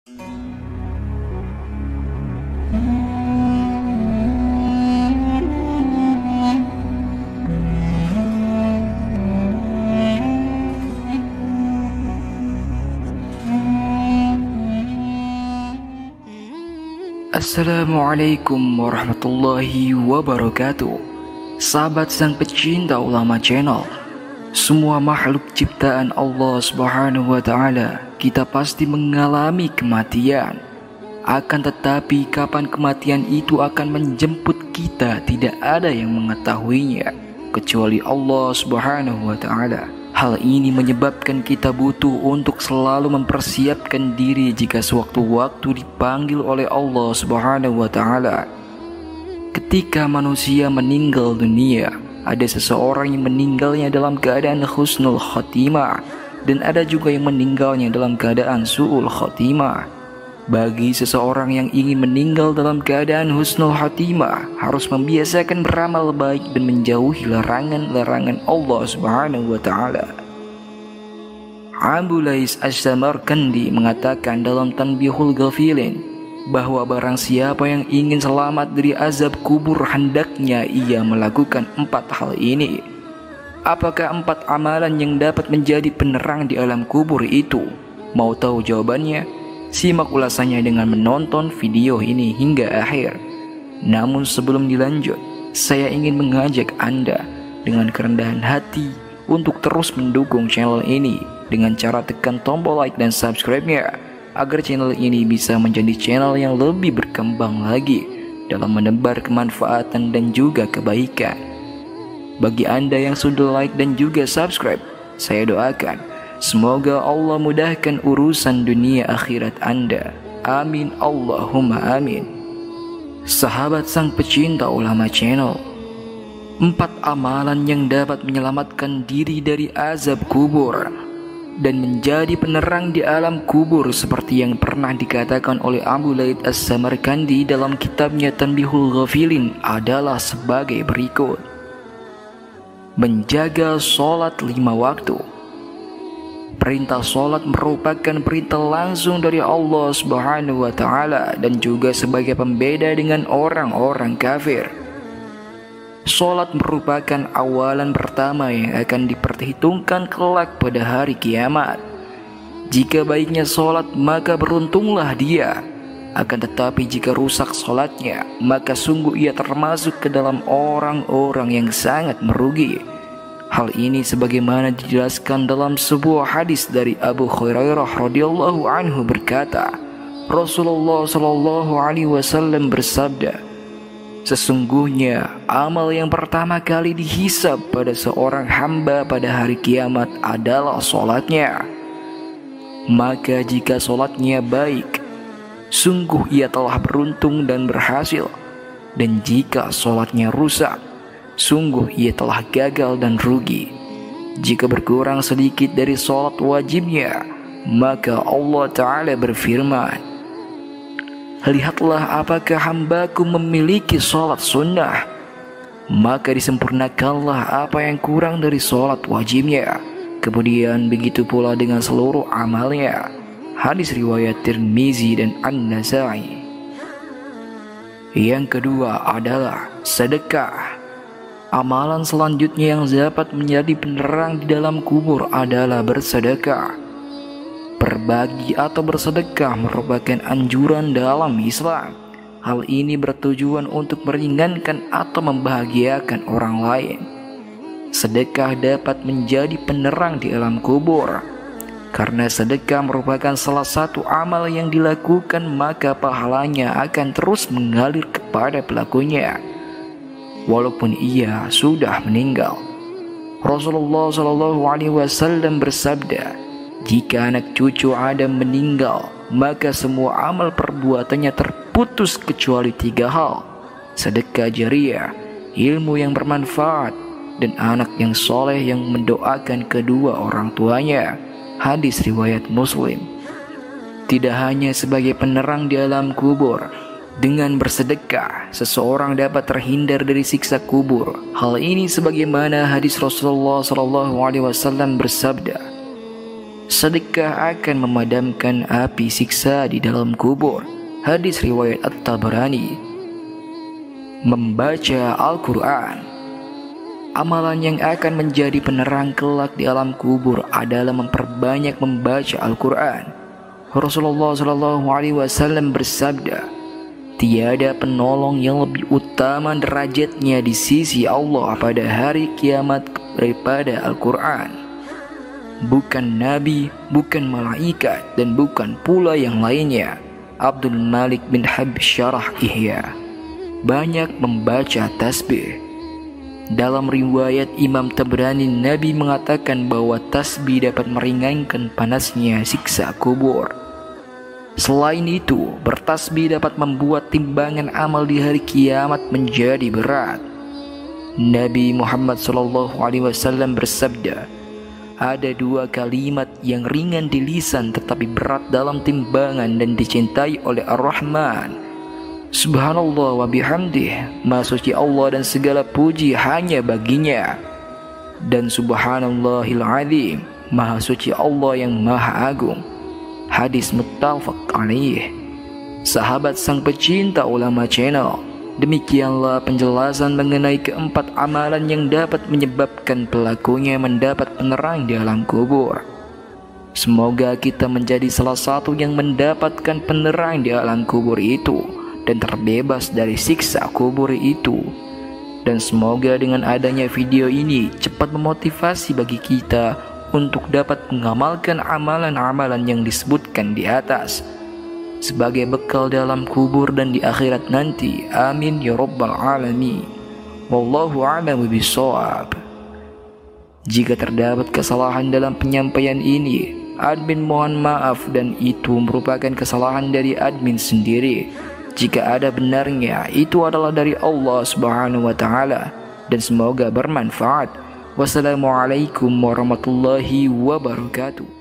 Assalamualaikum warahmatullahi wabarakatuh. Sahabat sang pecinta ulama channel, semua makhluk ciptaan Allah Subhanahu wa Ta'ala, kita pasti mengalami kematian. Akan tetapi kapan kematian itu akan menjemput kita, tidak ada yang mengetahuinya kecuali Allah Subhanahu wa Ta'ala. Hal ini menyebabkan kita butuh untuk selalu mempersiapkan diri jika sewaktu-waktu dipanggil oleh Allah Subhanahu wa Ta'ala. Ketika manusia meninggal dunia, ada seseorang yang meninggalnya dalam keadaan husnul khotimah, dan ada juga yang meninggalnya dalam keadaan su'ul khotimah. Bagi seseorang yang ingin meninggal dalam keadaan husnul khotimah, harus membiasakan beramal baik dan menjauhi larangan-larangan Allah Subhanahu wa Ta'ala. Abu Lais As-Samarkandi mengatakan dalam Tanbihul Ghafilin bahwa barang siapa yang ingin selamat dari azab kubur, hendaknya ia melakukan 4 hal ini. Apakah 4 amalan yang dapat menjadi penerang di alam kubur itu? Mau tahu jawabannya? Simak ulasannya dengan menonton video ini hingga akhir. Namun sebelum dilanjut, saya ingin mengajak Anda dengan kerendahan hati untuk terus mendukung channel ini dengan cara tekan tombol like dan subscribe-nya, agar channel ini bisa menjadi channel yang lebih berkembang lagi dalam menebar kemanfaatan dan juga kebaikan. Bagi Anda yang sudah like dan juga subscribe, saya doakan semoga Allah mudahkan urusan dunia akhirat Anda. Amin Allahumma amin. Sahabat sang pecinta ulama channel, 4 amalan yang dapat menyelamatkan diri dari azab kubur dan menjadi penerang di alam kubur seperti yang pernah dikatakan oleh Abu Lais As-Samarkandi dalam kitabnya Tanbihul Ghafilin adalah sebagai berikut. Menjaga sholat 5 waktu. Perintah sholat merupakan perintah langsung dari Allah Subhanahu wa Ta'ala dan juga sebagai pembeda dengan orang-orang kafir. Sholat merupakan awalan pertama yang akan diperhitungkan kelak pada hari kiamat. Jika baiknya sholat, maka beruntunglah dia. Akan tetapi jika rusak sholatnya, maka sungguh ia termasuk ke dalam orang-orang yang sangat merugi. Hal ini sebagaimana dijelaskan dalam sebuah hadis dari Abu Hurairah radhiyallahu anhu berkata, Rasulullah sallallahu alaihi wasallam bersabda, sesungguhnya amal yang pertama kali dihisab pada seorang hamba pada hari kiamat adalah sholatnya. Maka jika sholatnya baik, sungguh ia telah beruntung dan berhasil. Dan jika sholatnya rusak, sungguh ia telah gagal dan rugi. Jika berkurang sedikit dari sholat wajibnya, maka Allah Ta'ala berfirman, lihatlah apakah hambaku memiliki sholat sunnah, maka disempurnakanlah apa yang kurang dari sholat wajibnya. Kemudian begitu pula dengan seluruh amalnya. Hadis riwayat Tirmizi dan An-Nasai. Yang kedua adalah sedekah. Amalan selanjutnya yang dapat menjadi penerang di dalam kubur adalah bersedekah. Berbagi atau bersedekah merupakan anjuran dalam Islam. Hal ini bertujuan untuk meringankan atau membahagiakan orang lain. Sedekah dapat menjadi penerang di alam kubur. Karena sedekah merupakan salah satu amal yang dilakukan, maka pahalanya akan terus mengalir kepada pelakunya walaupun ia sudah meninggal. Rasulullah SAW bersabda, jika anak cucu Adam meninggal, maka semua amal perbuatannya terputus kecuali 3 hal: sedekah jariyah, ilmu yang bermanfaat, dan anak yang soleh yang mendoakan kedua orang tuanya. Hadis riwayat Muslim. Tidak hanya sebagai penerang di alam kubur, dengan bersedekah seseorang dapat terhindar dari siksa kubur. Hal ini sebagaimana hadis Rasulullah SAW bersabda, sedekah akan memadamkan api siksa di dalam kubur. Hadis riwayat At-Tabarani. Membaca Al-Quran. Amalan yang akan menjadi penerang kelak di alam kubur adalah memperbanyak membaca Al-Quran. Rasulullah SAW bersabda, tiada penolong yang lebih utama derajatnya di sisi Allah pada hari kiamat daripada Al-Quran. Bukan nabi, bukan malaikat, dan bukan pula yang lainnya. Abdul Malik bin Habib Syarah Ihya. Banyak membaca tasbih. Dalam riwayat Imam Tabrani, Nabi mengatakan bahwa tasbih dapat meringankan panasnya siksa kubur. Selain itu, bertasbih dapat membuat timbangan amal di hari kiamat menjadi berat. Nabi Muhammad SAW bersabda, ada dua kalimat yang ringan di lisan tetapi berat dalam timbangan dan dicintai oleh Ar-Rahman. Subhanallah wa bihamdih, Maha suci Allah dan segala puji hanya baginya. Dan Subhanallahil Azim, Maha suci Allah yang Maha Agung. Hadis muttafaq alaih. Sahabat sang pecinta ulama channel, demikianlah penjelasan mengenai keempat amalan yang dapat menyebabkan pelakunya mendapat penerang di alam kubur. Semoga kita menjadi salah satu yang mendapatkan penerang di alam kubur itu dan terbebas dari siksa kubur itu. Dan semoga dengan adanya video ini cepat memotivasi bagi kita untuk dapat mengamalkan amalan-amalan yang disebutkan di atas sebagai bekal dalam kubur dan di akhirat nanti. Amin ya rabbal alamin. Wallahu a'lamu bishawab. Jika terdapat kesalahan dalam penyampaian ini, admin mohon maaf dan itu merupakan kesalahan dari admin sendiri. Jika ada benarnya, itu adalah dari Allah Subhanahu wa taala dan semoga bermanfaat. Wassalamualaikum warahmatullahi wabarakatuh.